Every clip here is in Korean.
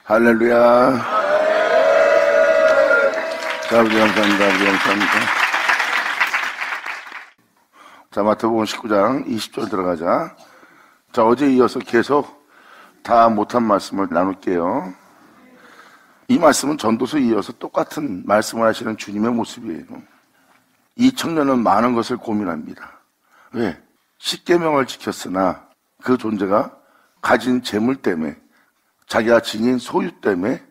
할렐루야. 자, 우리 감사합니다. 우리 감사합니다. 자, 마태복음 19장 20절 들어가자. 자, 어제 이어서 계속 다 못한 말씀을 나눌게요. 이 말씀은 전도서에 이어서 똑같은 말씀을 하시는 주님의 모습이에요. 이 청년은 많은 것을 고민합니다. 왜? 십계명을 지켰으나 그 존재가 가진 재물 때문에, 자기가 지닌 소유 때문에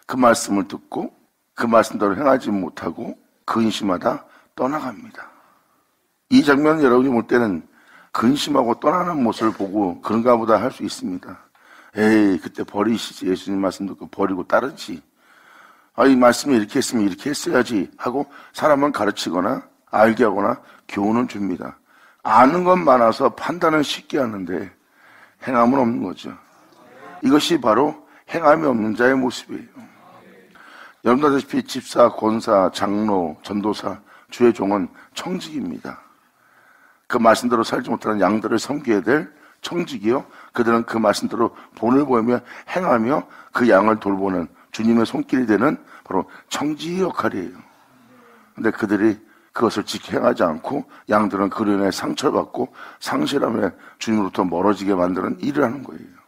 그 말씀을 듣고 그 말씀대로 행하지 못하고 근심하다 떠나갑니다. 이 장면은 여러분이 볼 때는 근심하고 떠나는 모습을 보고 그런가 보다 할 수 있습니다. 에이, 그때 버리시지. 예수님 말씀 듣고 버리고 따르지. 아, 이 말씀이 이렇게 했으면 이렇게 했어야지 하고 사람은 가르치거나 알게 하거나 교훈을 줍니다. 아는 것 많아서 판단은 쉽게 하는데 행함은 없는 거죠. 이것이 바로 행함이 없는 자의 모습이에요. 여러분도 아시다시피 집사, 권사, 장로, 전도사, 주의 종은 청직입니다. 그 말씀대로 살지 못하는 양들을 섬겨야 될 청직이요, 그들은 그 말씀대로 본을 보이며 행하며 그 양을 돌보는 주님의 손길이 되는 바로 청지의 역할이에요. 근데 그들이 그것을 지켜 행하지 않고 양들은 그로 인해 상처를 받고 상실함에 주님으로부터 멀어지게 만드는 일을 하는 거예요.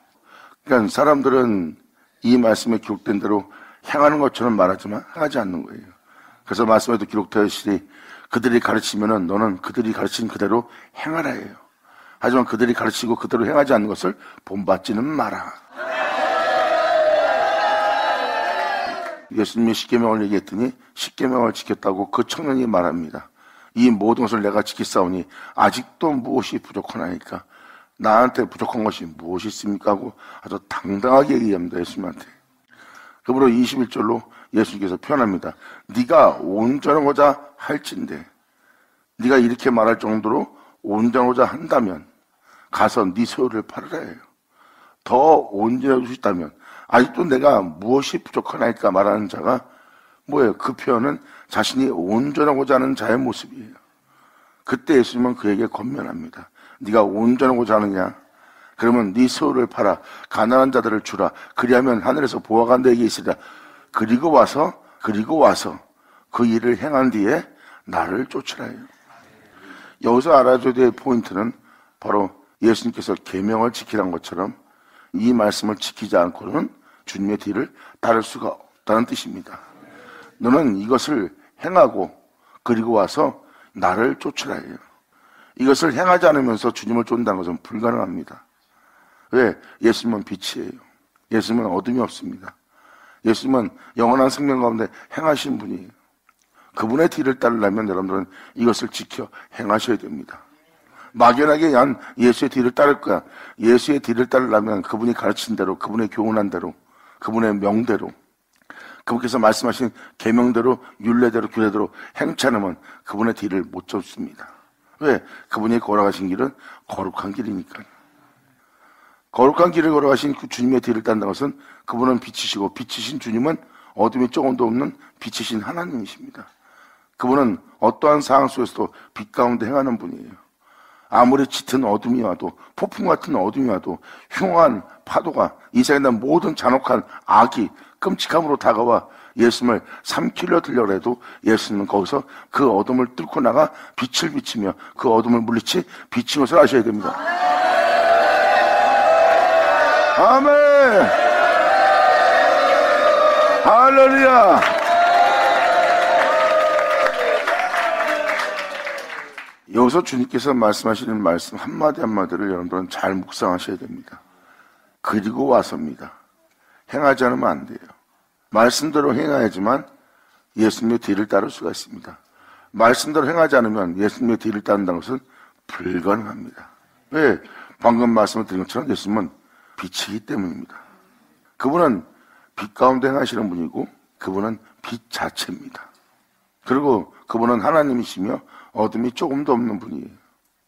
그러니까 사람들은 이 말씀에 기록된 대로 행하는 것처럼 말하지만 행하지 않는 거예요. 그래서 말씀에도 기록되어 있으니 그들이 가르치면은 너는 그들이 가르친 그대로 행하라 해요. 하지만 그들이 가르치고 그대로 행하지 않는 것을 본받지는 마라. 예수님이 십계명을 얘기했더니 십계명을 지켰다고 그 청년이 말합니다. 이 모든 것을 내가 지켰사오니 아직도 무엇이 부족하나이까? 나한테 부족한 것이 무엇이 있습니까? 하고 아주 당당하게 얘기합니다. 예수님한테. 그러므로 21절로 예수님께서 표현합니다. 네가 온전하고자 할진대, 네가 이렇게 말할 정도로 온전하고자 한다면 가서 네 소유를 팔으라 해요. 더 온전해질 수 있다면, 아직도 내가 무엇이 부족하나이까 말하는 자가 뭐예요? 그 표현은 자신이 온전하고자 하는 자의 모습이에요. 그때 예수님은 그에게 권면합니다. 네가 온전하고자 하느냐? 그러면 네 소유를 팔아 가난한 자들을 주라. 그리하면 하늘에서 보화가 너에게 있으리라. 그리고 와서 그 일을 행한 뒤에 나를 쫓으라 해요. 여기서 알아줘야 될 포인트는 바로 예수님께서 계명을 지키라는 것처럼 이 말씀을 지키지 않고는 주님의 뒤를 따를 수가 없다는 뜻입니다. 너는 이것을 행하고 그리고 와서 나를 쫓으라 해요. 이것을 행하지 않으면서 주님을 쫓는다는 것은 불가능합니다. 왜? 예수님은 빛이에요. 예수님은 어둠이 없습니다. 예수님은 영원한 생명 가운데 행하신 분이에요. 그분의 뒤를 따르려면 여러분들은 이것을 지켜 행하셔야 됩니다. 막연하게 난 예수의 뒤를 따를 거야. 예수의 뒤를 따르려면 그분이 가르친 대로, 그분의 교훈한 대로, 그분의 명대로, 그분께서 말씀하신 계명대로, 율례대로, 규례대로 행치 않으면 그분의 뒤를 못 쫓습니다. 왜? 그분이 걸어가신 길은 거룩한 길이니까요. 거룩한 길을 걸어가신 그 주님의 뒤를 따른다는 것은 그분은 빛이시고 빛이신 주님은 어둠이 조금도 없는 빛이신 하나님이십니다. 그분은 어떠한 상황 속에서도 빛 가운데 행하는 분이에요. 아무리 짙은 어둠이 와도, 폭풍 같은 어둠이 와도, 흉한 파도가 이 세상에 있는 모든 잔혹한 악이 끔찍함으로 다가와 예수님을 삼키려 들려고 해도 예수님은 거기서 그 어둠을 뚫고 나가 빛을 비치며 그 어둠을 물리치 비친 것을 아셔야 됩니다. 아멘! 할렐루야! 여기서 주님께서 말씀하시는 말씀 한마디 한마디를 여러분들은 잘 묵상하셔야 됩니다. 그리고 와서입니다. 행하지 않으면 안 돼요. 말씀대로 행해야지만 예수님의 뒤를 따를 수가 있습니다. 말씀대로 행하지 않으면 예수님의 뒤를 따른다는 것은 불가능합니다. 왜? 방금 말씀을 드린 것처럼 예수님은 빛이기 때문입니다. 그분은 빛 가운데 행하시는 분이고 그분은 빛 자체입니다. 그리고 그분은 하나님이시며 어둠이 조금도 없는 분이에요.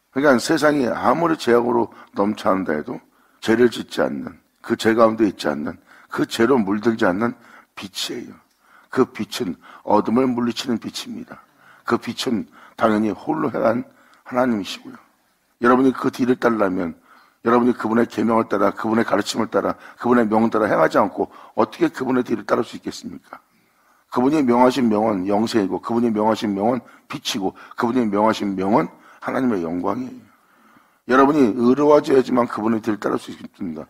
그러니까 세상이 아무리 죄악으로 넘쳐난다 해도 죄를 짓지 않는, 그 죄 가운데 있지 않는, 그 죄로 물들지 않는 빛이에요. 그 빛은 어둠을 물리치는 빛입니다. 그 빛은 당연히 홀로 행한 하나님이시고요. 여러분이 그 뒤를 따르려면 여러분이 그분의 계명을 따라, 그분의 가르침을 따라, 그분의 명을 따라 행하지 않고 어떻게 그분의 뒤를 따를 수 있겠습니까? 그분이 명하신 명은 영생이고, 그분이 명하신 명은 빛이고, 그분이 명하신 명은 하나님의 영광이에요. 여러분이 의로워져야지만 그분의 뒤를 따를 수 있습니다.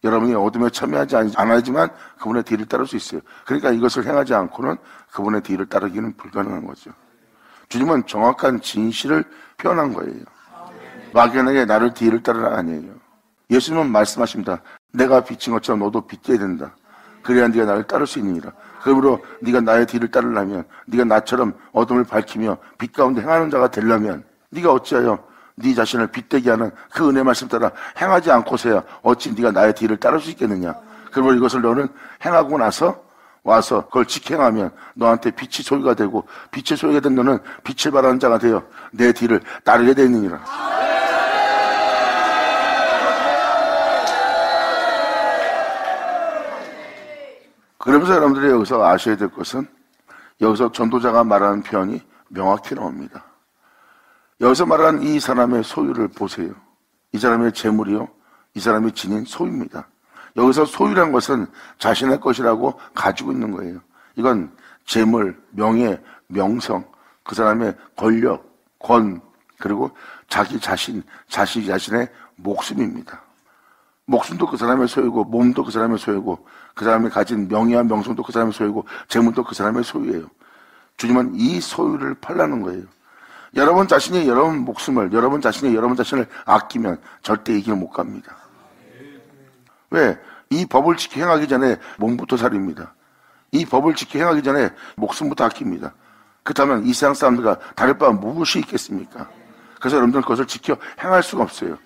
여러분이 어둠에 참여하지 않아야지만 그분의 뒤를 따를 수 있어요. 그러니까 이것을 행하지 않고는 그분의 뒤를 따르기는 불가능한 거죠. 주님은 정확한 진실을 표현한 거예요. 막연하게 나를 뒤를 따르라 아니에요. 예수님은 말씀하십니다. 내가 빛인 것처럼 너도 빛돼야 된다. 그래야 네가 나를 따를 수 있느니라. 그러므로 네가 나의 뒤를 따르려면, 네가 나처럼 어둠을 밝히며 빛 가운데 행하는 자가 되려면, 네가 어찌하여 네 자신을 빛되게 하는 그 은혜 말씀 따라 행하지 않고서야 어찌 네가 나의 뒤를 따를 수 있겠느냐. 그러므로 이것을 너는 행하고 나서 와서 그걸 직행하면 너한테 빛이 소유가 되고, 빛이 소유가 된 너는 빛을 발하는 자가 되어 내 뒤를 따르게 되느니라. 그러면서 여러분들이 여기서 아셔야 될 것은, 여기서 전도자가 말하는 표현이 명확히 나옵니다. 여기서 말하는 이 사람의 소유를 보세요. 이 사람의 재물이요, 이 사람이 지닌 소유입니다. 여기서 소유란 것은 자신의 것이라고 가지고 있는 거예요. 이건 재물, 명예, 명성, 그 사람의 권력, 권, 그리고 자기 자신의 목숨입니다. 목숨도 그 사람의 소유고, 몸도 그 사람의 소유고, 그 사람이 가진 명예와 명성도 그 사람의 소유고, 재물도 그 사람의 소유예요. 주님은 이 소유를 팔라는 거예요. 여러분 자신이 여러분 목숨을, 여러분 자신을 아끼면 절대 이 길 못 갑니다. 왜? 이 법을 지켜 행하기 전에 몸부터 살립니다. 이 법을 지켜 행하기 전에 목숨부터 아낍니다. 그렇다면 이 세상 사람들과 다를 바 무엇이 있겠습니까? 그래서 여러분들 그것을 지켜 행할 수가 없어요.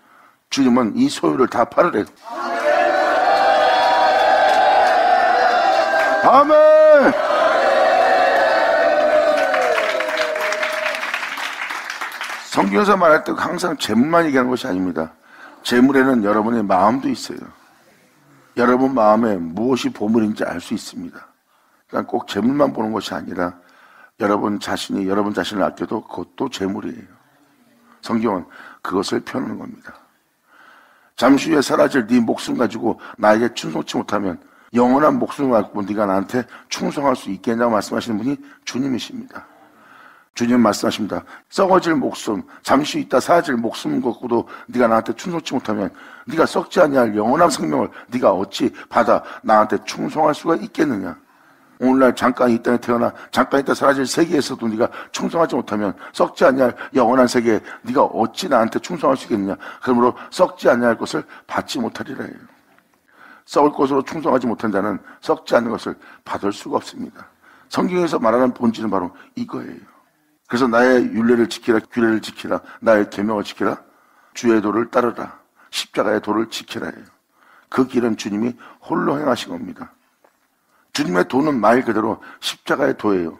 주님은 이 소유를 다 팔으래요. 아멘! 성경에서 말할 때 항상 재물만 얘기하는 것이 아닙니다. 재물에는 여러분의 마음도 있어요. 여러분 마음에 무엇이 보물인지 알 수 있습니다. 그러니까 꼭 재물만 보는 것이 아니라 여러분 자신을 아껴도 그것도 재물이에요. 성경은 그것을 표현하는 겁니다. 잠시 후에 사라질 네 목숨 가지고 나에게 충성치 못하면 영원한 목숨을 갖고 네가 나한테 충성할 수 있겠냐고 말씀하시는 분이 주님이십니다. 주님 말씀하십니다. 썩어질 목숨, 잠시 있다 사라질 목숨 갖고도 네가 나한테 충성치 못하면 네가 썩지 아니할 영원한 생명을 네가 어찌 받아 나한테 충성할 수가 있겠느냐. 오늘날 잠깐 이 땅에 태어나 잠깐 있다 사라질 세계에서도 네가 충성하지 못하면 썩지 아니할 영원한 세계에 네가 어찌 나한테 충성할 수 있겠느냐. 그러므로 썩지 아니할 것을 받지 못하리라 해요. 썩을 것으로 충성하지 못한 자는 썩지 않는 것을 받을 수가 없습니다. 성경에서 말하는 본질은 바로 이거예요. 그래서 나의 율례를 지키라, 규례를 지키라, 나의 계명을 지키라, 주의 도를 따르라, 십자가의 도를 지키라 해요. 그 길은 주님이 홀로 행하신 겁니다. 주님의 도는 말 그대로 십자가의 도예요.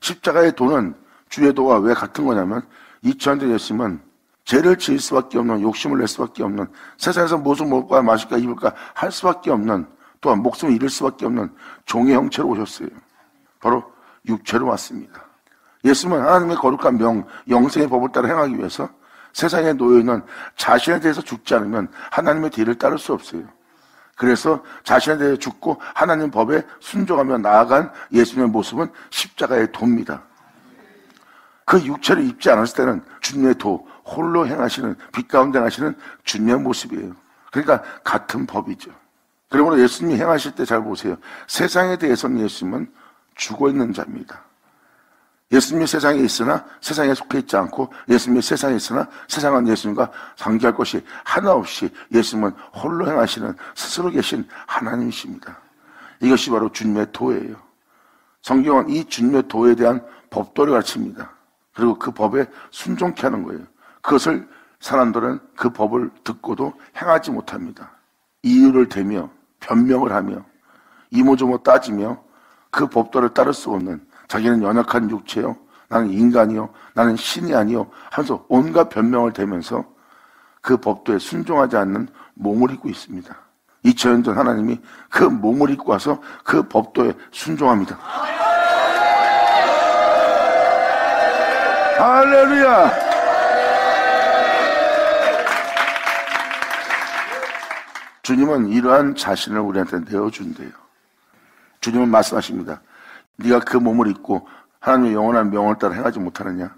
십자가의 도는 주의 도와 왜 같은 거냐면 2000년 전 예수님은 죄를 지을 수밖에 없는, 욕심을 낼 수밖에 없는, 세상에서 무엇을 먹을까 마실까 입을까 할 수밖에 없는, 또한 목숨을 잃을 수밖에 없는 종의 형체로 오셨어요. 바로 육체로 왔습니다. 예수님은 하나님의 거룩한 명, 영생의 법을 따라 행하기 위해서 세상에 놓여있는 자신에 대해서 죽지 않으면 하나님의 뒤를 따를 수 없어요. 그래서 자신에 대해 죽고 하나님 법에 순종하며 나아간 예수님의 모습은 십자가의 도입니다. 그 육체를 입지 않았을 때는 주님의 도, 홀로 행하시는, 빛 가운데 행하시는 주님의 모습이에요. 그러니까 같은 법이죠. 그러므로 예수님이 행하실 때 잘 보세요. 세상에 대해서는 예수님은 죽어있는 자입니다. 예수님이 세상에 있으나 세상에 속해 있지 않고, 예수님이 세상에 있으나 세상은 예수님과 상대할 것이 하나 없이 예수님은 홀로 행하시는 스스로 계신 하나님이십니다. 이것이 바로 주님의 도예요. 성경은 이 주님의 도에 대한 법도를 가르칩니다. 그리고 그 법에 순종케 하는 거예요. 그것을 사람들은 그 법을 듣고도 행하지 못합니다. 이유를 대며 변명을 하며 이모저모 따지며 그 법도를 따를 수 없는, 자기는 연약한 육체요, 나는 인간이요, 나는 신이 아니요 하면서 온갖 변명을 대면서 그 법도에 순종하지 않는 몸을 입고 있습니다. 2000년 전 하나님이 그 몸을 입고 와서 그 법도에 순종합니다. 할렐루야! 주님은 이러한 자신을 우리한테 내어준대요. 주님은 말씀하십니다. 네가 그 몸을 입고 하나님의 영원한 명을 따라 행하지 못하느냐?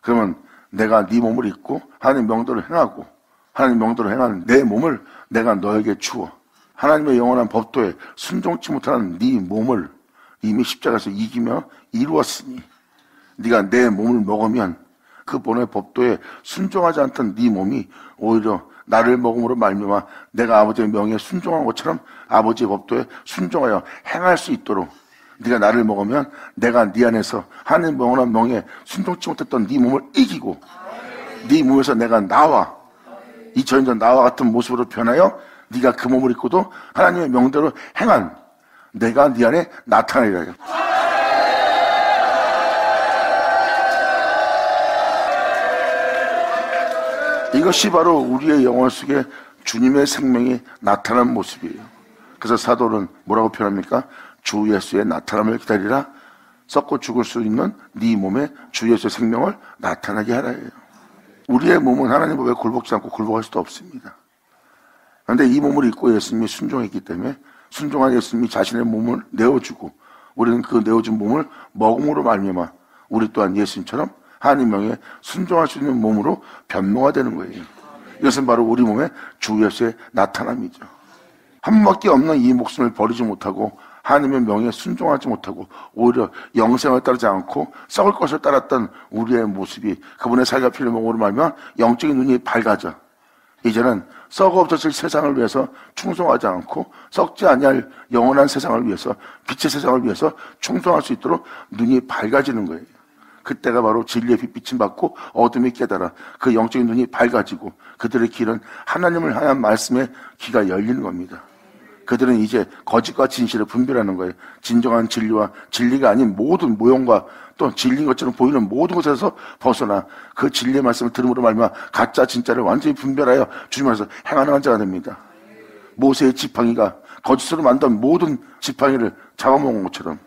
그러면 내가 네 몸을 입고 하나님의 명대로 행하고 하나님의 명대로 행하는 내 몸을 내가 너에게 주어 하나님의 영원한 법도에 순종치 못하는 네 몸을 이미 십자가에서 이기며 이루었으니 네가 내 몸을 먹으면 그 본의 법도에 순종하지 않던 네 몸이 오히려 나를 먹음으로 말미암아 내가 아버지의 명에 순종한 것처럼 아버지의 법도에 순종하여 행할 수 있도록 네가 나를 먹으면 내가 네 안에서 하나님의 영원한 명에 순종치 못했던 네 몸을 이기고 네 몸에서 내가 나와 이전전 나와 같은 모습으로 변하여 네가 그 몸을 입고도 하나님의 명대로 행한 내가 네 안에 나타나리라. 이것이 바로 우리의 영혼 속에 주님의 생명이 나타난 모습이에요. 그래서 사도는 뭐라고 표현합니까? 주 예수의 나타남을 기다리라. 썩고 죽을 수 있는 네 몸에 주 예수의 생명을 나타나게 하라예요. 우리의 몸은 하나님 법에 굴복지 않고 굴복할 수도 없습니다. 그런데 이 몸을 입고 예수님이 순종했기 때문에 순종한 예수님이 자신의 몸을 내어주고 우리는 그 내어준 몸을 먹음으로 말미암아 우리 또한 예수님처럼 하나님 명에 순종할 수 있는 몸으로 변모가 되는 거예요. 이것은 바로 우리 몸의 주 예수의 나타남이죠. 한 번밖에 없는 이 목숨을 버리지 못하고 하나님의 명에 순종하지 못하고 오히려 영생을 따르지 않고 썩을 것을 따랐던 우리의 모습이 그분의 살과 피를 먹음으로 말미암아 영적인 눈이 밝아져 이제는 썩어 없어질 세상을 위해서 충성하지 않고 썩지 아니할 영원한 세상을 위해서 빛의 세상을 위해서 충성할 수 있도록 눈이 밝아지는 거예요. 그때가 바로 진리의 빛비침 받고 어둠이 깨달아 그 영적인 눈이 밝아지고 그들의 길은 하나님을 향한 말씀의 귀가 열리는 겁니다. 그들은 이제 거짓과 진실을 분별하는 거예요. 진정한 진리와 진리가 아닌 모든 모형과 또 진리인 것처럼 보이는 모든 것에서 벗어나 그 진리의 말씀을 들음으로 말미암아 가짜 진짜를 완전히 분별하여 주님 안에서 행하는 자가 됩니다. 모세의 지팡이가 거짓으로 만든 모든 지팡이를 잡아먹은 것처럼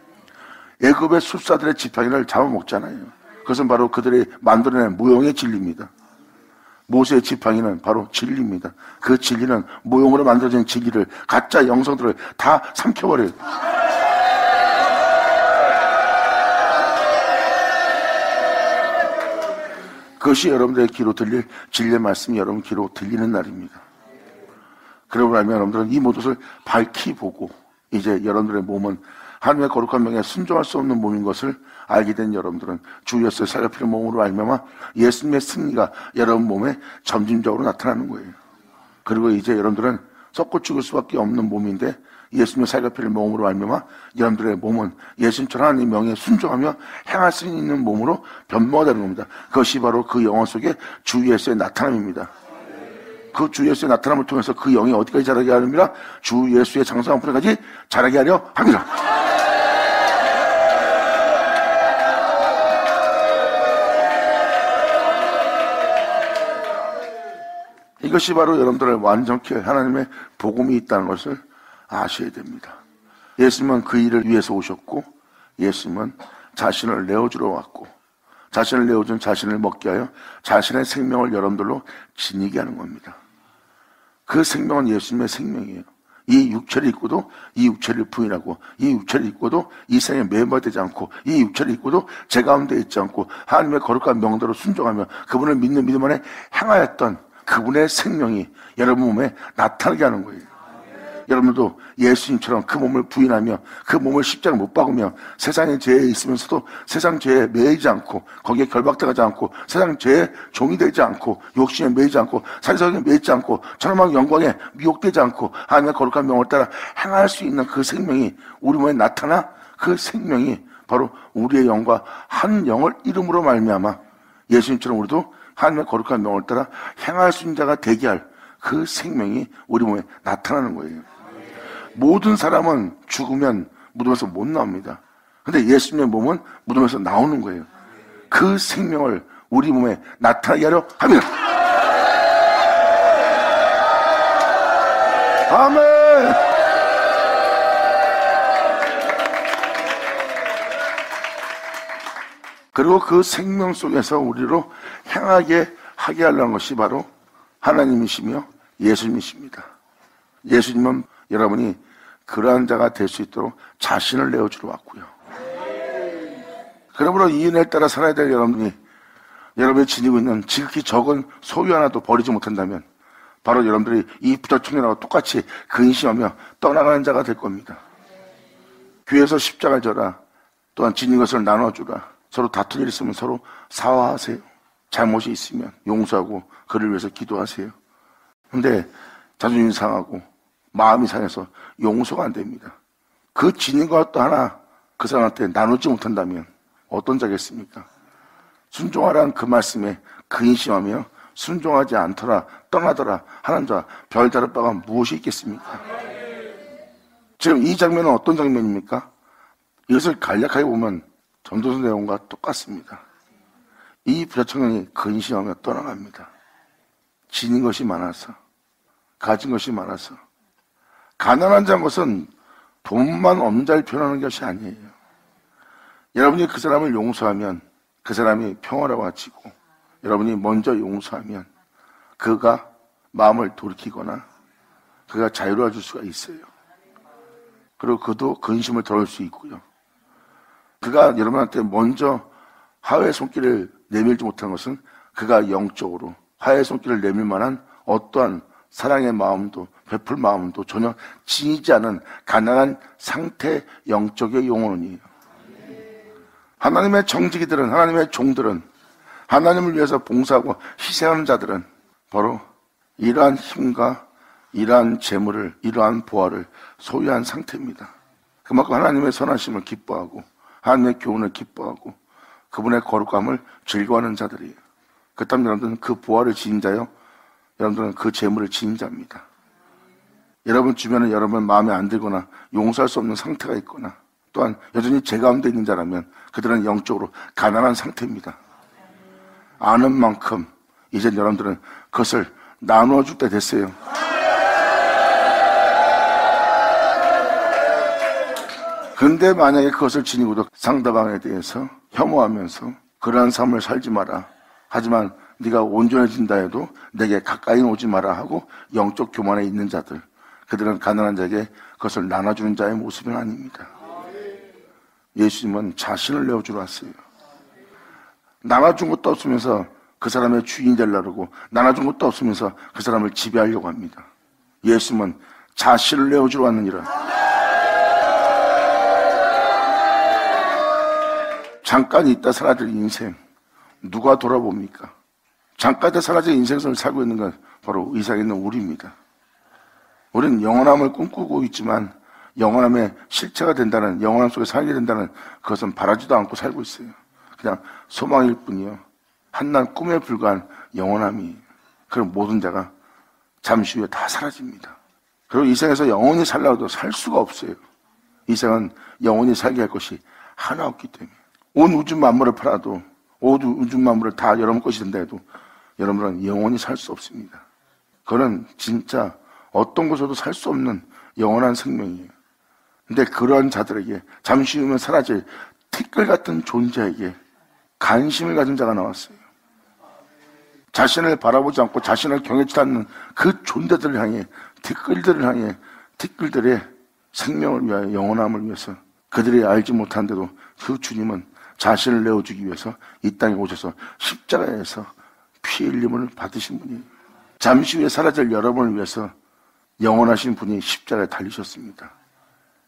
애굽의 숫사들의 지팡이를 잡아먹잖아요. 그것은 바로 그들이 만들어낸 모형의 진리입니다. 모세의 지팡이는 바로 진리입니다. 그 진리는 모형으로 만들어진 진리를 가짜 영성들을 다 삼켜버려요. 그것이 여러분들의 귀로 들릴 진리의 말씀이 여러분 귀로 들리는 날입니다. 그러고 나면 여러분들은 이 모든 것을 밝히 보고 이제 여러분들의 몸은 하나님의 거룩한 명에 순종할 수 없는 몸인 것을 알게 된 여러분들은 주 예수의 살과 피를 몸으로 알면서 예수님의 승리가 여러분 몸에 점진적으로 나타나는 거예요. 그리고 이제 여러분들은 썩고 죽을 수밖에 없는 몸인데 예수님의 살과 피를 몸으로 알면서 여러분들의 몸은 예수님처럼 하나님의 명에 순종하며 행할 수 있는 몸으로 변모가 되는 겁니다. 그것이 바로 그 영혼 속에 주 예수의 나타남입니다. 그 주 예수의 나타남을 통해서 그 영이 어디까지 자라게 하느니라? 주 예수의 장성한 분에까지 자라게 하려 합니다. 이것이 바로 여러분들을 완전케 하나님의 복음이 있다는 것을 아셔야 됩니다. 예수님은 그 일을 위해서 오셨고 예수님은 자신을 내어주러 왔고 자신을 내어준 자신을 먹게 하여 자신의 생명을 여러분들로 지니게 하는 겁니다. 그 생명은 예수님의 생명이에요. 이 육체를 입고도 이 육체를 부인하고 이 육체를 입고도 이 생에 매몰되지 않고 이 육체를 입고도 제 가운데 있지 않고 하나님의 거룩한 명대로 순종하며 그분을 믿는 믿음 안에 행하였던 그분의 생명이 여러분 몸에 나타나게 하는 거예요. 여러분도 예수님처럼 그 몸을 부인하며 그 몸을 십자가 못 박으며 세상의 죄에 있으면서도 세상 죄에 매이지 않고 거기에 결박당하지 않고 세상 죄에 종이 되지 않고 욕심에 매이지 않고 사리사욕에 매이지 않고 천하망 영광에 미혹되지 않고 하나님의 거룩한 명을 따라 행할 수 있는 그 생명이 우리 몸에 나타나 그 생명이 바로 우리의 영과 한 영을 이름으로 말미암아 예수님처럼 우리도 하나님의 거룩한 명을 따라 행할 수 있는 자가 되게 할 그 생명이 우리 몸에 나타나는 거예요. 모든 사람은 죽으면 무덤에서 못 나옵니다. 근데 예수님의 몸은 무덤에서 나오는 거예요. 그 생명을 우리 몸에 나타나게 하려 합니다. 아멘! 그리고 그 생명 속에서 우리로 행하게 하게 하려는 것이 바로 하나님이시며 예수님이십니다. 예수님은 여러분이 그러한 자가 될 수 있도록 자신을 내어주러 왔고요. 그러므로 이 은혜를 따라 살아야 될 여러분이 여러분이 지니고 있는 지극히 적은 소유 하나도 버리지 못한다면 바로 여러분들이 이 부자 청년하고 똑같이 근심하며 떠나가는 자가 될 겁니다. 교회에서 십자가를 져라. 또한 지닌 것을 나눠주라. 서로 다툴 일 있으면 서로 사화하세요. 잘못이 있으면 용서하고 그를 위해서 기도하세요. 근데 자존심 상하고 마음이 상해서 용서가 안 됩니다. 그 지닌 것도 하나 그 사람한테 나누지 못한다면 어떤 자겠습니까? 순종하라는 그 말씀에 근심하며 순종하지 않더라 떠나더라 하는 자 별다를 바가 무엇이 있겠습니까? 지금 이 장면은 어떤 장면입니까? 이것을 간략하게 보면 전도서 내용과 똑같습니다. 이 부자 청년이 근심하며 떠나갑니다. 지닌 것이 많아서, 가진 것이 많아서. 가난한 자인 것은 돈만 없는 자를 표현하는 것이 아니에요. 여러분이 그 사람을 용서하면 그 사람이 평화라고 하치고, 여러분이 먼저 용서하면 그가 마음을 돌이키거나 그가 자유로워질 수가 있어요. 그리고 그도 근심을 덜을 수 있고요. 그가 여러분한테 먼저 화해의 손길을 내밀지 못한 것은 그가 영적으로 화해의 손길을 내밀 만한 어떠한 사랑의 마음도 베풀 마음도 전혀 지니지 않은 가난한 상태 영적의 영혼이에요. 하나님의 정직이들은, 하나님의 종들은, 하나님을 위해서 봉사하고 희생하는 자들은 바로 이러한 힘과 이러한 재물을, 이러한 보화를 소유한 상태입니다. 그만큼 하나님의 선하심을 기뻐하고 하나님의 교훈을 기뻐하고 그분의 거룩함을 즐거워하는 자들이에요. 그렇다면 여러분들은 그 보화를 지닌 자요, 여러분들은 그 재물을 지닌 자입니다. 여러분 주변에 여러분 마음에 안 들거나 용서할 수 없는 상태가 있거나 또한 여전히 죄 가운데 있는 자라면 그들은 영적으로 가난한 상태입니다. 아는 만큼 이제 여러분들은 그것을 나누어 줄 때 됐어요. 근데 만약에 그것을 지니고도 상대방에 대해서 혐오하면서 그러한 삶을 살지 마라. 하지만 네가 온전해진다 해도 내게 가까이 오지 마라 하고 영적 교만에 있는 자들, 그들은 가난한 자에게 그것을 나눠주는 자의 모습은 아닙니다. 예수님은 자신을 내어주러 왔어요. 나눠준 것도 없으면서 그 사람의 주인이 되려고, 나눠준 것도 없으면서 그 사람을 지배하려고 합니다. 예수님은 자신을 내어주러 왔느니라. 잠깐 있다 사라질 인생, 누가 돌아봅니까? 잠깐 있다 사라질 인생을 살고 있는 건 바로 이 세상에 있는 우리입니다. 우리는 영원함을 꿈꾸고 있지만 영원함의 실체가 된다는, 영원함 속에 살게 된다는 그것은 바라지도 않고 살고 있어요. 그냥 소망일 뿐이요, 한낱 꿈에 불과한 영원함이. 그런 모든 자가 잠시 후에 다 사라집니다. 그리고 이 세상에서 영원히 살라고도 살 수가 없어요. 이 세상은 영원히 살게 할 것이 하나 없기 때문에. 온 우주 만물을 팔아도, 온 우주 만물을 다 여러분 것이 된다 해도 여러분은 영원히 살 수 없습니다. 그건 진짜 어떤 곳에서도 살 수 없는 영원한 생명이에요. 근데 그러한 자들에게, 잠시 후면 사라질 티끌 같은 존재에게 관심을 가진 자가 나왔어요. 자신을 바라보지 않고 자신을 경외치 않는 그 존재들을 향해, 티끌들을 향해, 티끌들의 생명을 위하여, 영원함을 위해서, 그들이 알지 못한데도 그 주님은 자신을 내어주기 위해서 이 땅에 오셔서 십자가에서 피 흘림을 받으신 분이, 잠시 후에 사라질 여러분을 위해서 영원하신 분이 십자가에 달리셨습니다.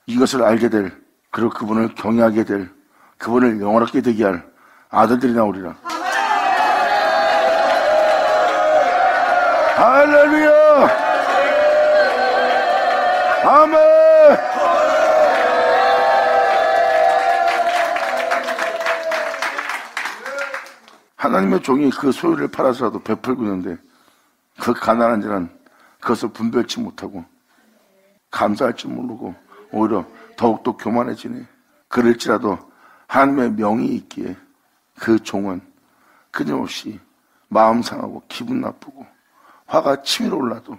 이것을 알게 될, 그리고 그분을 경외하게 될, 그분을 영원하게 되게 할 아들들이 나오리라. 할렐루야! 아멘! 하나님의 종이 그 소유를 팔아서라도 베풀고 있는데 그 가난한 자는 그것을 분별치 못하고 감사할 줄 모르고 오히려 더욱더 교만해지네. 그럴지라도 하나님의 명이 있기에 그 종은 끊임없이 마음 상하고 기분 나쁘고 화가 치밀어 올라도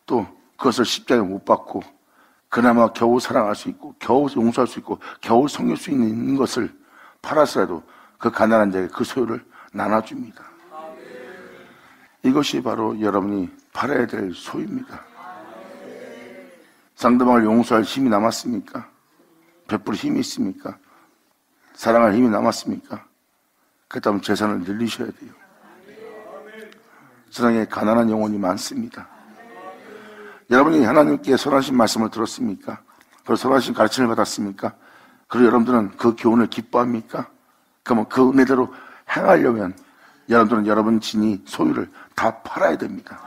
또 그것을 십자가에 못 박고 그나마 겨우 사랑할 수 있고 겨우 용서할 수 있고 겨우 섬길 수 있는 것을 팔아서라도 그 가난한 자에게 그 소유를 나눠줍니다. 이것이 바로 여러분이 팔아야 될 소유입니다. 상대방을 용서할 힘이 남았습니까? 베풀 힘이 있습니까? 사랑할 힘이 남았습니까? 그렇다면 재산을 늘리셔야 돼요. 세상에 가난한 영혼이 많습니다. 여러분이 하나님께 선하신 말씀을 들었습니까? 그리고 선하신 가르침을 받았습니까? 그리고 여러분들은 그 교훈을 기뻐합니까? 그러면 그 은혜대로 행하려면 여러분들은 여러분 진이 소유를 다 팔아야 됩니다.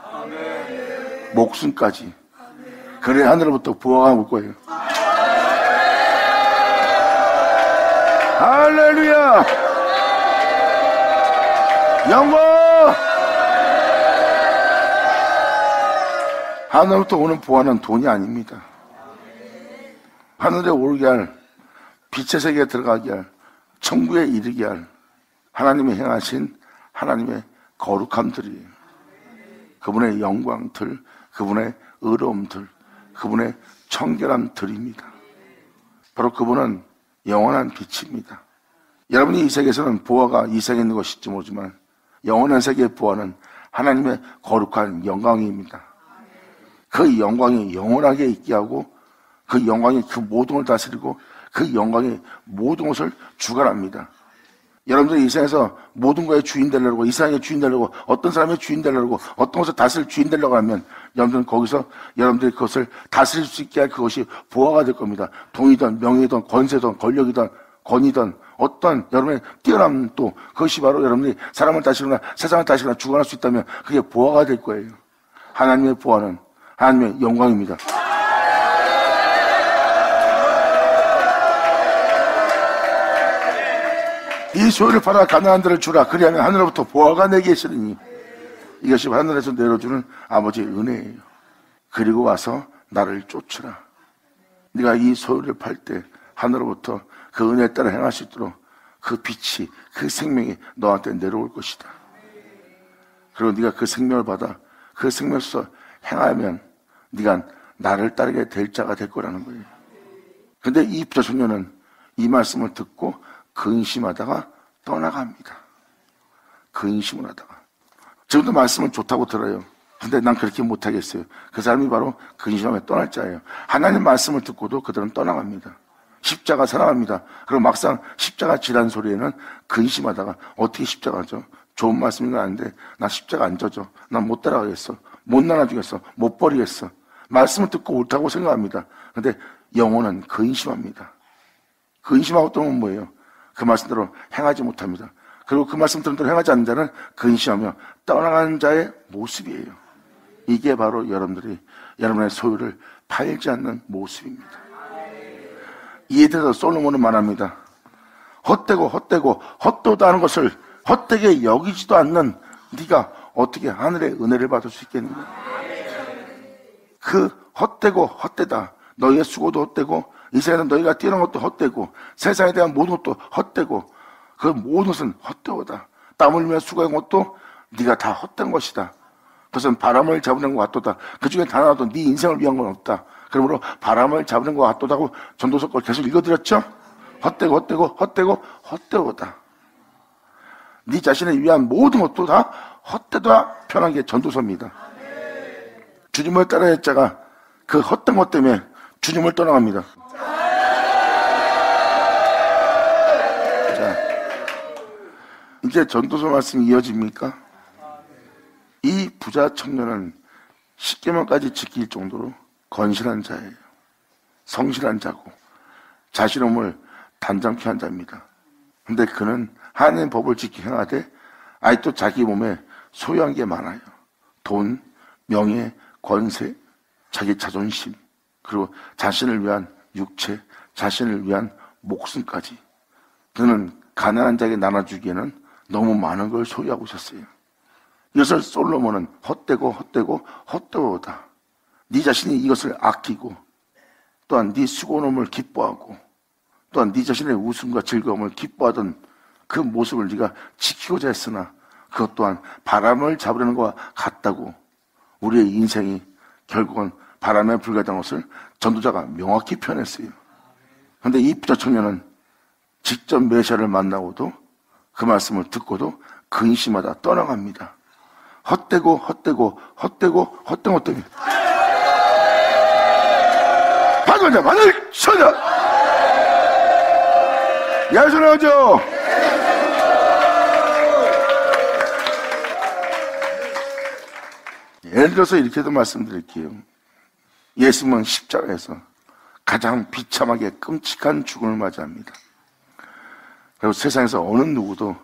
목숨까지. 그래야 하늘로부터 부하가 올 거예요. 할렐루야! 영광! 하늘로부터 오는 부하는 돈이 아닙니다. 하늘에 오르게 할, 빛의 세계에 들어가게 할, 천국에 이르게 할 하나님이 행하신 하나님의 거룩함들이에요. 그분의 영광들, 그분의 의로움들, 그분의 청결함들입니다. 바로 그분은 영원한 빛입니다. 여러분이 이 세계에서는 부하가 이 세계에 있는 것일지 모르지만 영원한 세계의 부하는 하나님의 거룩한 영광입니다. 그 영광이 영원하게 있게 하고 그 영광이 그 모든 걸 다스리고 그 영광이 모든 것을 주관합니다. 여러분들이 이 세상에서 모든 거의 주인 되려고, 이 세상의 주인 되려고, 어떤 사람의 주인 되려고, 어떤 것을 다스릴 주인 되려고 하면 여러분들은 거기서 여러분들이 그것을 다스릴 수 있게 할 그것이 부하가 될 겁니다. 돈이든 명예든 권세든 권력이든 권위든 어떤 여러분의 뛰어난 또 그것이 바로 여러분들이 사람을 다스리거나 세상을 다스리거나 주관할 수 있다면 그게 부하가 될 거예요. 하나님의 부하는 하나님의 영광입니다. 이 소유를 팔아 가난한 데를 주라. 그리하면 하늘로부터 보화가 내게 있으리니. 이것이 하늘에서 내려주는 아버지의 은혜예요. 그리고 와서 나를 쫓으라. 네가 이 소유를 팔 때 하늘로부터 그 은혜에 따라 행할 수 있도록 그 빛이, 그 생명이 너한테 내려올 것이다. 그리고 네가 그 생명을 받아 그 생명에서 행하면 네가 나를 따르게 될 자가 될 거라는 거예요. 근데 이 부자 청년은 이 말씀을 듣고 근심하다가 떠나갑니다. 근심을 하다가. 지금도 말씀은 좋다고 들어요. 근데 난 그렇게 못하겠어요. 그 사람이 바로 근심하며 떠날 자예요. 하나님 말씀을 듣고도 그들은 떠나갑니다. 십자가 사랑합니다. 그리고 막상 십자가 지란 소리에는 근심하다가 어떻게 십자가죠? 좋은 말씀인 건 아닌데 나 십자가 안 져져. 난 못 따라가겠어. 못 나눠주겠어. 못 버리겠어. 말씀을 듣고 옳다고 생각합니다. 근데 영혼은 근심합니다. 근심하고 떠오면 뭐예요? 그 말씀대로 행하지 못합니다. 그리고 그 말씀대로 행하지 않는 자는 근심하며 떠나가는 자의 모습이에요. 이게 바로 여러분들이 여러분의 소유를 팔지 않는 모습입니다. 이에 대해서 솔로몬은 말합니다. 헛되고 헛되다 하는 것을 헛되게 여기지도 않는 네가 어떻게 하늘의 은혜를 받을 수 있겠는가? 그 헛되고 헛되다. 너희의 수고도 헛되고 이 세상에는 너희가 뛰어난 것도 헛되고 세상에 대한 모든 것도 헛되고 그 모든 것은 헛되오다. 땀 흘리며 수고한 것도 네가 다 헛된 것이다. 그것은 바람을 잡으는 것 같도다. 그 중에 단 하나도 네 인생을 위한 건 없다. 그러므로 바람을 잡으는 것 같도다고 전도서 걸 계속 읽어드렸죠? 헛되오다. 네 자신을 위한 모든 것도 다 헛되다 편한 게 전도서입니다. 주님을 따라야 할 자가 그 헛된 것 때문에 주님을 떠나갑니다. 자, 이제 전도서 말씀이 이어집니까? 이 부자 청년은 십계명까지 지킬 정도로 건실한 자예요. 성실한 자고 자신음을 단정케 한 자입니다. 근데 그는 하나님의 법을 지키게 행하되 아직도 자기 몸에 소유한 게 많아요. 돈, 명예, 권세, 자기 자존심, 그리고 자신을 위한 육체, 자신을 위한 목숨까지. 그는 가난한 자에게 나눠주기에는 너무 많은 걸 소유하고 있었어요. 이것을 솔로몬은 헛되오다. 네 자신이 이것을 아끼고 또한 네 수고노움을 기뻐하고 또한 네 자신의 웃음과 즐거움을 기뻐하던 그 모습을 네가 지키고자 했으나 그것 또한 바람을 잡으려는 것과 같다고 우리의 인생이 결국은 바람에 불과했던 것을 전도자가 명확히 표현했어요. 그런데 이 부자 청년은 직접 메시아를 만나고도 그 말씀을 듣고도 근심하다 떠나갑니다. 헛되고 헛된 것 때문에. 받을 처자. 야손하죠. 예를 들어서 이렇게도 말씀드릴게요. 예수님은 십자가에서 가장 비참하게 끔찍한 죽음을 맞이합니다. 그리고 세상에서 어느 누구도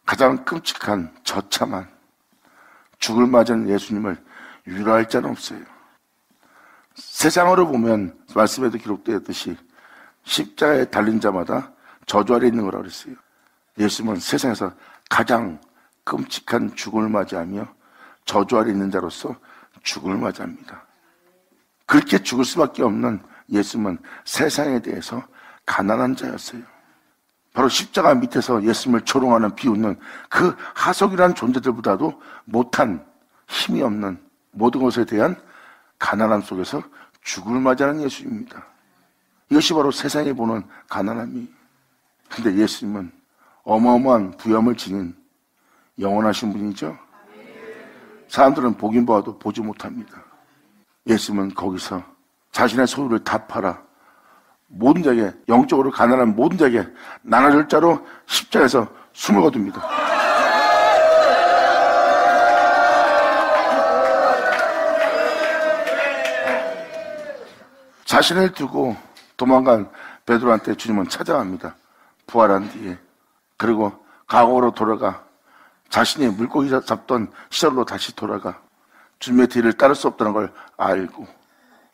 가장 끔찍한 처참한 죽음을 맞이하는 예수님을 위로할 자는 없어요. 세상으로 보면 말씀에도 기록되었듯이 십자가에 달린 자마다 저주 아래 있는 거라고 그랬어요. 예수님은 세상에서 가장 끔찍한 죽음을 맞이하며 저주 아래 있는 자로서 죽음을 맞이합니다. 그렇게 죽을 수밖에 없는 예수님은 세상에 대해서 가난한 자였어요. 바로 십자가 밑에서 예수님을 조롱하는 비웃는 그 하속이라는 존재들보다도 못한 힘이 없는 모든 것에 대한 가난함 속에서 죽음을 맞이하는 예수님입니다. 이것이 바로 세상에 보는 가난함이에요. 근데 예수님은 어마어마한 부염을 지닌 영원하신 분이죠. 사람들은 보긴 봐도 보지 못합니다. 예수님은 거기서 자신의 소유를 다 팔아 모든 자에게, 영적으로 가난한 모든 자에게 나눠줄 자로 십자가에서 숨을 거둡니다. 자신을 두고 도망간 베드로한테 주님은 찾아갑니다. 부활한 뒤에. 그리고 과거로 돌아가 자신이 물고기 잡던 시절로 다시 돌아가 주님의 뒤를 따를 수 없다는 걸 알고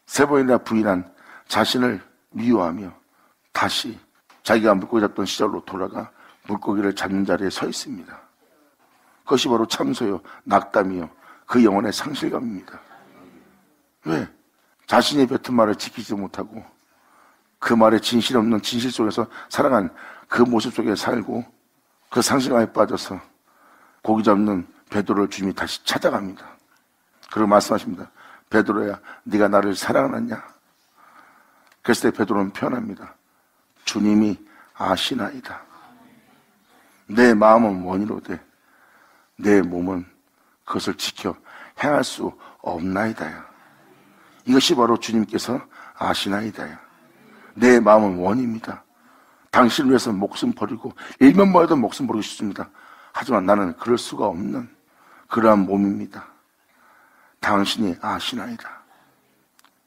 세 번이나 부인한 자신을 미워하며 다시 자기가 물고기 잡던 시절로 돌아가 물고기를 잡는 자리에 서 있습니다. 그것이 바로 참소요, 낙담이요, 그 영혼의 상실감입니다. 왜? 자신이 뱉은 말을 지키지 못하고 그 말에 진실 없는 진실 속에서 살아간 그 모습 속에 살고 그 상실감에 빠져서 고기 잡는 베드로를 주님이 다시 찾아갑니다. 그리고 말씀하십니다. 베드로야, 네가 나를 사랑하느냐? 그랬을 때 베드로는 표현합니다. 주님이 아시나이다. 내 마음은 원이로되 내 몸은 그것을 지켜 행할 수 없나이다야. 이것이 바로 주님께서 아시나이다야. 내 마음은 원입니다. 당신을 위해서 목숨 버리고 일면 뭐해도 목숨 버리고 싶습니다. 하지만 나는 그럴 수가 없는 그러한 몸입니다. 당신이 아시나이다.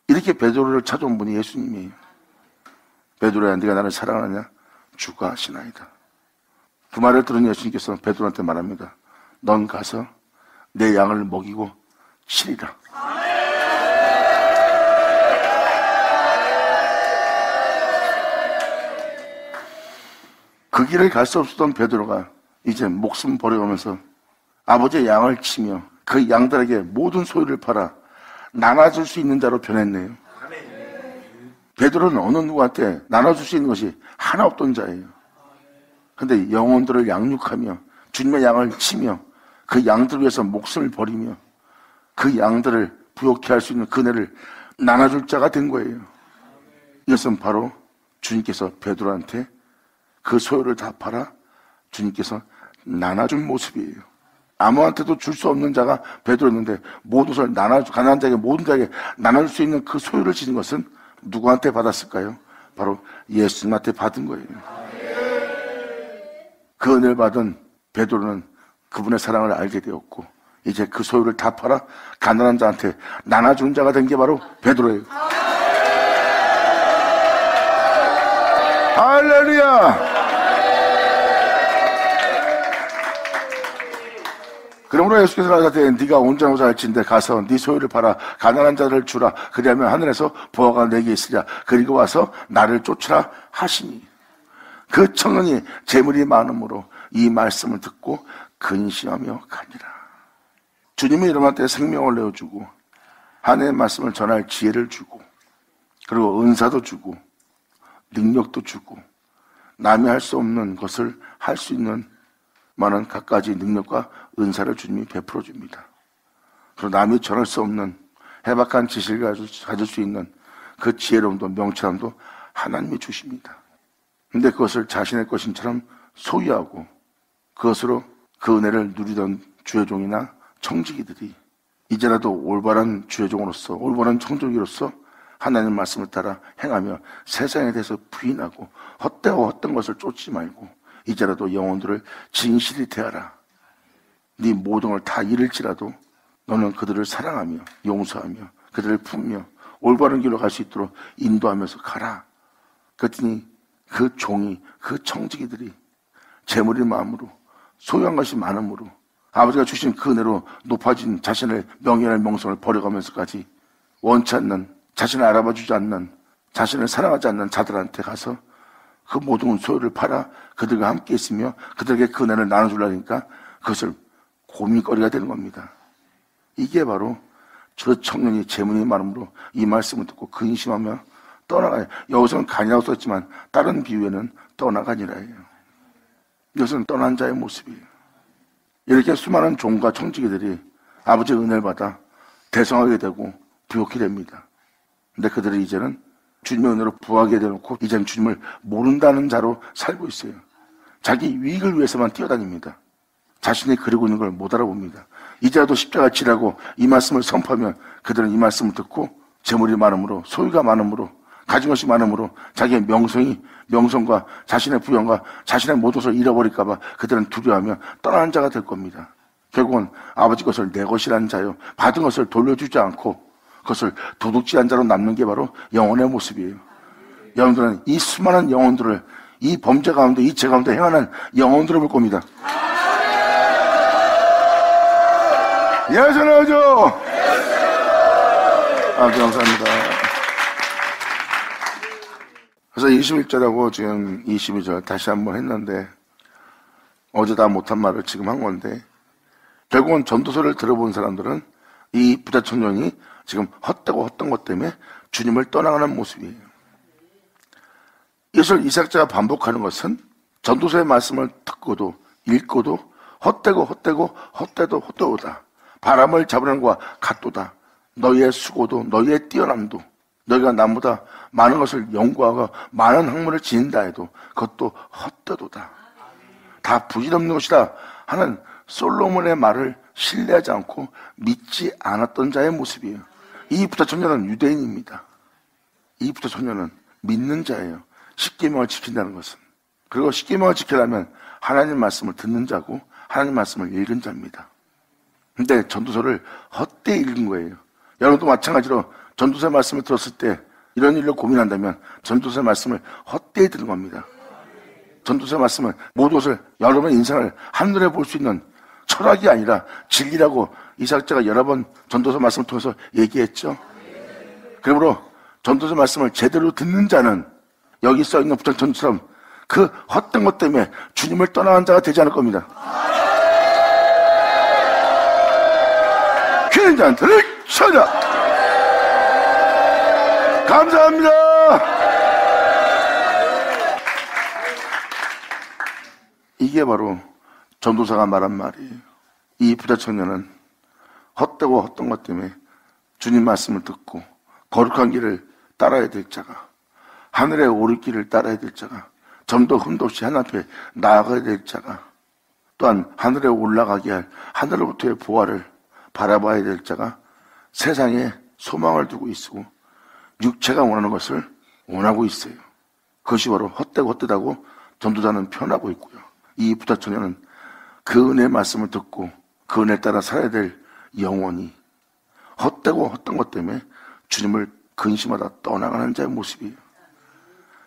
이렇게 베드로를 찾아온 분이 예수님이에요. 베드로야, 네가 나를 사랑하느냐? 주가 아시나이다. 그 말을 들은 예수님께서 베드로한테 말합니다. 넌 가서 내 양을 먹이고 치리라. 그 길을 갈 수 없었던 베드로가 이제 목숨 버려가면서 아버지의 양을 치며 그 양들에게 모든 소유를 팔아 나눠줄 수 있는 자로 변했네요. 베드로는 어느 누구한테 나눠줄 수 있는 것이 하나 없던 자예요. 그런데 영혼들을 양육하며 주님의 양을 치며 그 양들을 위해서 목숨을 버리며 그 양들을 부욕케 할 수 있는 그네를 나눠줄 자가 된 거예요. 이것은 바로 주님께서 베드로한테 그 소유를 다 팔아 주님께서 나눠준 모습이에요. 아무한테도 줄 수 없는 자가 베드로였는데 모든 것을 가난한 자에게 모든 자에게 나눠줄 수 있는 그 소유를 지닌 것은 누구한테 받았을까요? 바로 예수님한테 받은 거예요. 그 은혜를 받은 베드로는 그분의 사랑을 알게 되었고 이제 그 소유를 다 팔아 가난한 자한테 나눠준 자가 된 게 바로 베드로예요. 할렐루야! 그러므로 예수께서 가라사대 네가 온전하고 잘진데 가서 네 소유를 팔아 가난한 자를 주라. 그리하면 하늘에서 보화가 내게 있으랴. 그리고 와서 나를 쫓으라 하시니 그 청년이 재물이 많음으로 이 말씀을 듣고 근심하며 가니라. 주님이 일어날 때 생명을 내어주고 하나님의 말씀을 전할 지혜를 주고 그리고 은사도 주고 능력도 주고 남이 할 수 없는 것을 할 수 있는 많은 갖가지 능력과 은사를 주님이 베풀어 줍니다. 그리고 남이 전할 수 없는 해박한 지식을 가질 수 있는 그 지혜로움도 명철함도 하나님이 주십니다. 그런데 그것을 자신의 것인처럼 소유하고 그것으로 그 은혜를 누리던 주의종이나 청지기들이 이제라도 올바른 주의종으로서 올바른 청지기로서 하나님 말씀을 따라 행하며 세상에 대해서 부인하고 헛되고 헛된 것을 쫓지 말고 이제라도 영혼들을 진실히 대하라. 네 모든 걸 다 잃을지라도 너는 그들을 사랑하며 용서하며 그들을 품며 올바른 길로 갈 수 있도록 인도하면서 가라. 그랬더니 그 종이, 그 청지기들이 재물의 마음으로 소유한 것이 많음으로 아버지가 주신 그 은혜로 높아진 자신의 명예나 명성을 버려가면서까지 원치 않는, 자신을 알아봐 주지 않는, 자신을 사랑하지 않는 자들한테 가서 그 모든 소유를 팔아 그들과 함께 있으며 그들에게 그 은혜를 나눠주려니까 그것을 고민거리가 되는 겁니다. 이게 바로 저 청년이 재물의 마음으로 이 말씀을 듣고 근심하며 떠나가요. 여기서는 간이라고 썼지만 다른 비유에는 떠나가니라예요. 이것은 떠난 자의 모습이에요. 이렇게 수많은 종과 청지기들이 아버지의 은혜를 받아 대성하게 되고 부욕하게 됩니다. 근데 그들이 이제는 주님의 은혜로 부하게 되놓고 이제는 주님을 모른다는 자로 살고 있어요. 자기 유익을 위해서만 뛰어다닙니다. 자신이 그리고 있는 걸 못 알아봅니다. 이제라도 십자가 지라고 이 말씀을 선포하면 그들은 이 말씀을 듣고 재물이 많음으로 소유가 많음으로 가진 것이 많음으로 자기의 명성과 자신의 부영과 자신의 모든 것을 잃어버릴까 봐 그들은 두려워하며 떠나는 자가 될 겁니다. 결국은 아버지 것을 내 것이라는 자요 받은 것을 돌려주지 않고 그것을 도둑질한 자로 남는 게 바로 영혼의 모습이에요. 여러분들은 이 수많은 영혼들을 이 범죄 가운데 이 죄 가운데 행하는 영혼들을 볼 겁니다. 예전하죠. 감사합니다. 그래서 21절하고 지금 22절 다시 한번 했는데 어제 다 못한 말을 지금 한 건데 결국은 전도서를 들어본 사람들은 이 부자 청년이 지금 헛되고 헛된 것 때문에 주님을 떠나가는 모습이에요. 이것을 이삭자가 반복하는 것은 전도서의 말씀을 듣고도 읽고도 헛되고 헛되도다. 바람을 잡으려는 것과 같도다. 너희의 수고도 너희의 뛰어남도 너희가 남보다 많은 것을 연구하고 많은 학문을 지닌다 해도 그것도 헛되도다. 다 부질없는 것이다 하는 솔로몬의 말을 신뢰하지 않고 믿지 않았던 자의 모습이에요. 이 부자 청년은 유대인입니다. 이 부자 청년은 믿는 자예요. 십계명을 지킨다는 것은. 그리고 십계명을 지키려면 하나님 말씀을 듣는 자고 하나님 말씀을 읽은 자입니다. 근데 전도서를 헛되이 읽은 거예요. 여러분도 마찬가지로 전도서의 말씀을 들었을 때 이런 일로 고민한다면 전도서의 말씀을 헛되이 들은 겁니다. 전도서의 말씀은 모든 것을 여러분의 인생을 한눈에 볼 수 있는 철학이 아니라 진리라고 이삭자가 여러 번 전도서 말씀을 통해서 얘기했죠. 그러므로 전도서 말씀을 제대로 듣는 자는 여기 써있는 부자청년처럼 그 헛된 것 때문에 주님을 떠나간 자가 되지 않을 겁니다. 귀는 자는 들으셔라. 감사합니다. 이게 바로 전도사가 말한 말이에요. 이 부자 청년은 헛되고 헛된 것 때문에 주님 말씀을 듣고 거룩한 길을 따라야 될 자가, 하늘에 오를 길을 따라야 될 자가, 점도 흠도 없이 하나님 앞에 나아가야 될 자가, 또한 하늘에 올라가게 할 하늘로부터의 보화를 바라봐야 될 자가 세상에 소망을 두고 있고 육체가 원하는 것을 원하고 있어요. 그것이 바로 헛되고 헛되다고 전도자는 표현하고 있고요. 이 부자 청년은 그 은혜의 말씀을 듣고 그 은혜에 따라 살아야 될 영혼이 헛되고 헛된 것 때문에 주님을 근심하다 떠나가는 자의 모습이에요.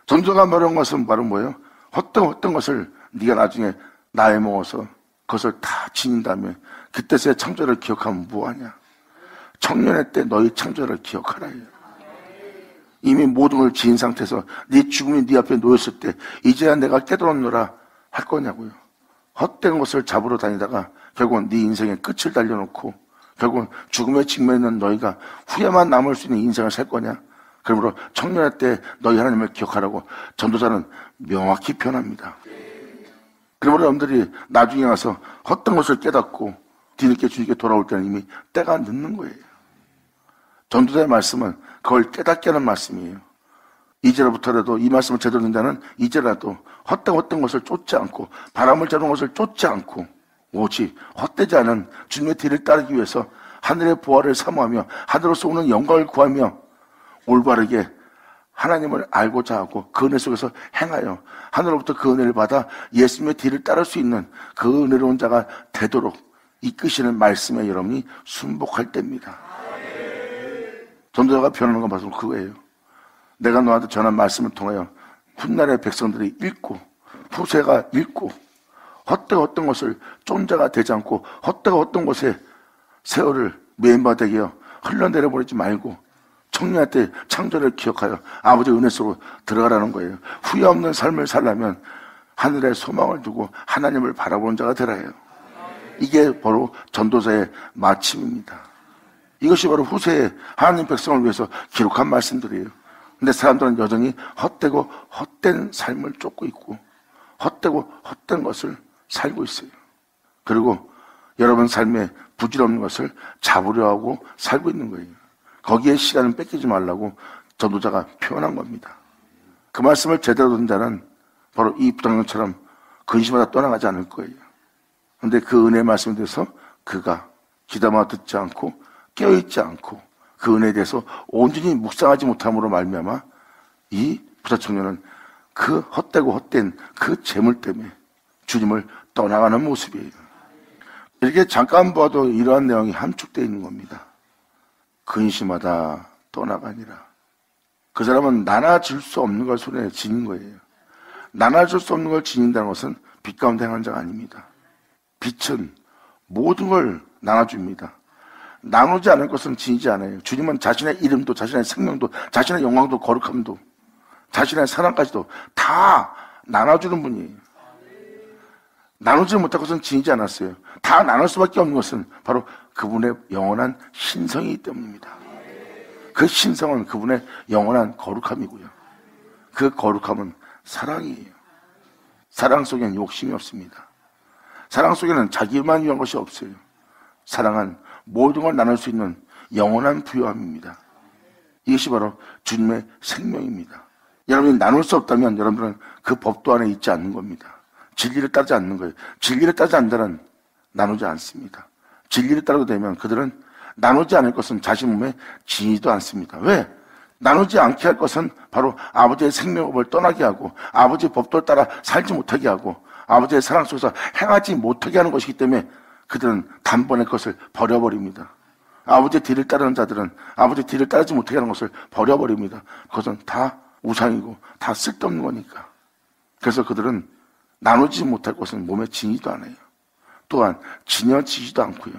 전도자가 말한 것은 바로 뭐예요? 헛되고 헛된 것을 네가 나중에 나이 먹어서 그것을 다 지닌다면 그때서의 창조를 기억하면 뭐하냐? 청년의 때 너희 창조를 기억하라. 이미 모든 걸 지은 상태에서 네 죽음이 네 앞에 놓였을 때 이제야 내가 깨달았노라 할 거냐고요. 헛된 것을 잡으러 다니다가 결국은 네 인생의 끝을 달려놓고 결국은 죽음에 직면했는 너희가 후회만 남을 수 있는 인생을 살 거냐? 그러므로 청년의 때 너희 하나님을 기억하라고 전도자는 명확히 표현합니다. 그러므로 여러분들이 나중에 가서 헛된 것을 깨닫고 뒤늦게 주님께 돌아올 때는 이미 때가 늦는 거예요. 전도자의 말씀은 그걸 깨닫게 하는 말씀이에요. 이제로부터라도 이 말씀을 제대로 듣는 자는 이제라도 헛된 것을 쫓지 않고 바람을 잡는 것을 쫓지 않고 오직 헛되지 않은 주님의 뒤를 따르기 위해서 하늘의 보화를 사모하며 하늘로서 오는 영광을 구하며 올바르게 하나님을 알고자 하고 그 은혜 속에서 행하여 하늘로부터 그 은혜를 받아 예수님의 뒤를 따를 수 있는 그 은혜로운 자가 되도록 이끄시는 말씀에 여러분이 순복할 때입니다. 전도자가 변하는 건 바로 그거예요. 내가 너한테 전한 말씀을 통하여 훗날의 백성들이 읽고 후세가 읽고 헛되고 어떤 것을 쫀자가 되지 않고 헛되고 어떤 곳에 세월을 메인바되게 흘러내려버리지 말고 청년한테 창조를 기억하여 아버지의 은혜 속으로 들어가라는 거예요. 후회 없는 삶을 살려면 하늘에 소망을 두고 하나님을 바라보는 자가 되라 해요. 이게 바로 전도자의 마침입니다. 이것이 바로 후세에 하나님 백성을 위해서 기록한 말씀들이에요. 근데 사람들은 여전히 헛되고 헛된 삶을 쫓고 있고 헛되고 헛된 것을 살고 있어요. 그리고 여러분 삶에 부질없는 것을 잡으려 하고 살고 있는 거예요. 거기에 시간을 뺏기지 말라고 전도자가 표현한 겁니다. 그 말씀을 제대로 듣는 자는 바로 이 부장령처럼 근심하다 떠나가지 않을 거예요. 그런데 그 은혜의 말씀에 대해서 그가 귀담아 듣지 않고 깨어있지 않고 그 은혜에 대해서 온전히 묵상하지 못함으로 말미암아 이 부자 청년은 그 헛되고 헛된 그 재물 때문에 주님을 떠나가는 모습이에요. 이렇게 잠깐 봐도 이러한 내용이 함축되어 있는 겁니다. 근심하다 떠나가니라. 그 사람은 나눠줄 수 없는 걸 손에 지닌 거예요. 나눠줄 수 없는 걸 지닌다는 것은 빛 가운데 행한 자가 아닙니다. 빛은 모든 걸 나눠줍니다. 나누지 않을 것은 지니지 않아요. 주님은 자신의 이름도 자신의 생명도 자신의 영광도 거룩함도 자신의 사랑까지도 다 나눠주는 분이에요. 나누지 못할 것은 지니지 않았어요. 다 나눌 수밖에 없는 것은 바로 그분의 영원한 신성이기 때문입니다. 그 신성은 그분의 영원한 거룩함이고요. 그 거룩함은 사랑이에요. 사랑 속에는 욕심이 없습니다. 사랑 속에는 자기만 위한 것이 없어요. 사랑은 모든 걸 나눌 수 있는 영원한 부요함입니다. 이것이 바로 주님의 생명입니다. 여러분이 나눌 수 없다면 여러분들은 그 법도 안에 있지 않는 겁니다. 진리를 따르지 않는 거예요. 진리를 따르지 않는 자는 나누지 않습니다. 진리를 따르게 되면 그들은 나누지 않을 것은 자신 몸에 지니지도 않습니다. 왜? 나누지 않게 할 것은 바로 아버지의 생명법을 떠나게 하고 아버지의 법도를 따라 살지 못하게 하고 아버지의 사랑 속에서 행하지 못하게 하는 것이기 때문에 그들은 단번에 그것을 버려버립니다. 아버지의 뒤를 따르는 자들은 아버지의 뒤를 따르지 못하게 하는 것을 버려버립니다. 그것은 다 우상이고 다 쓸데없는 거니까. 그래서 그들은 나누지 못할 것은 몸에 지니지도 않아요. 또한 지녀지지도 않고요.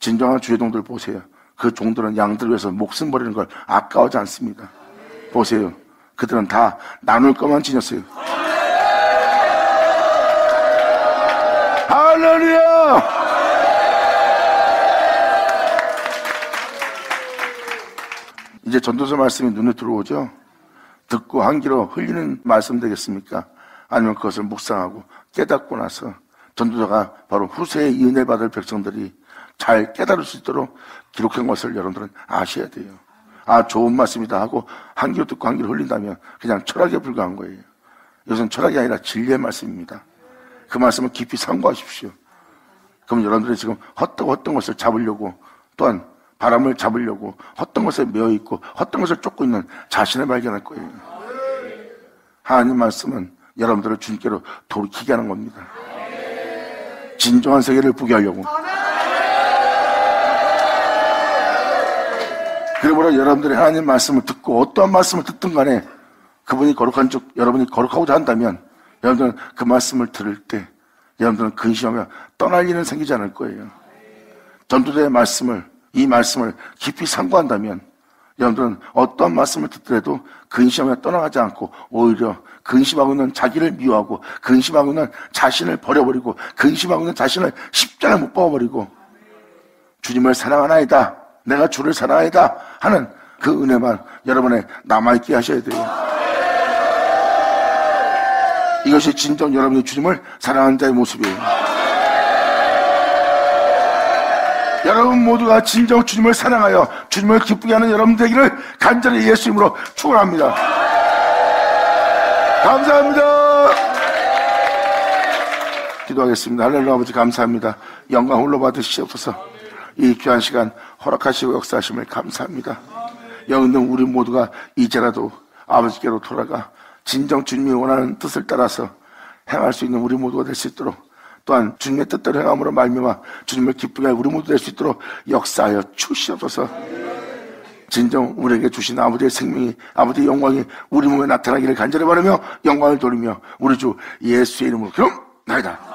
진정한 주의 종들 보세요. 그 종들은 양들 위해서 목숨 버리는 걸 아까워하지 않습니다. 보세요. 그들은 다 나눌 것만 지녔어요. 할렐루야! 이제 전도서 말씀이 눈에 들어오죠. 듣고 한 귀로 흘리는 말씀 되겠습니까? 아니면 그것을 묵상하고 깨닫고 나서 전도자가 바로 후세에 이 은혜 받을 백성들이 잘 깨달을 수 있도록 기록한 것을 여러분들은 아셔야 돼요. 아, 좋은 말씀이다 하고 한 귀로 듣고 한 귀로 흘린다면 그냥 철학에 불과한 거예요. 이것은 철학이 아니라 진리의 말씀입니다. 그 말씀을 깊이 상고하십시오. 그럼 여러분들이 지금 헛되고 헛된 것을 잡으려고 또한 바람을 잡으려고 헛된 것에 매여있고 헛된 것을 쫓고 있는 자신을 발견할 거예요. 하나님 말씀은 여러분들을 주님께로 돌이키게 하는 겁니다. 진정한 세계를 보게 하려고. 그러므로 여러분들이 하나님 말씀을 듣고 어떠한 말씀을 듣든 간에 그분이 거룩한 쪽 여러분이 거룩하고자 한다면 여러분들은 그 말씀을 들을 때 여러분들은 근심하며 떠날 일은 생기지 않을 거예요. 전도자의 말씀을 이 말씀을 깊이 상고한다면 여러분들은 어떠한 말씀을 듣더라도 근심하며 떠나가지 않고 오히려 근심하고 있는 자기를 미워하고 근심하고 있는 자신을 버려버리고 근심하고 있는 자신을 십자가에 못 박아버리고 주님을 사랑하나이다 내가 주를 사랑하나이다 하는 그 은혜만 여러분에 남아있게 하셔야 돼요. 이것이 진정 여러분이 주님을 사랑하는 자의 모습이에요. 여러분 모두가 진정 주님을 사랑하여 주님을 기쁘게 하는 여러분 되기를 간절히 예수 이름으로 축원합니다. 감사합니다. 기도하겠습니다. 할렐루야. 아버지 감사합니다. 영광 홀로 받으시옵소서. 이 귀한 시간 허락하시고 역사하심을 감사합니다. 여기 있는 우리 모두가 이제라도 아버지께로 돌아가 진정 주님이 원하는 뜻을 따라서 행할 수 있는 우리 모두가 될 수 있도록, 또한 주님의 뜻대로 행함으로 말미암아 주님을 기쁘게 할 우리 모두 될 수 있도록 역사하여 주시옵소서. 진정 우리에게 주신 아버지의 생명이, 아버지의 영광이 우리 몸에 나타나기를 간절히 바라며 영광을 돌리며 우리 주 예수의 이름으로 기도합나이다.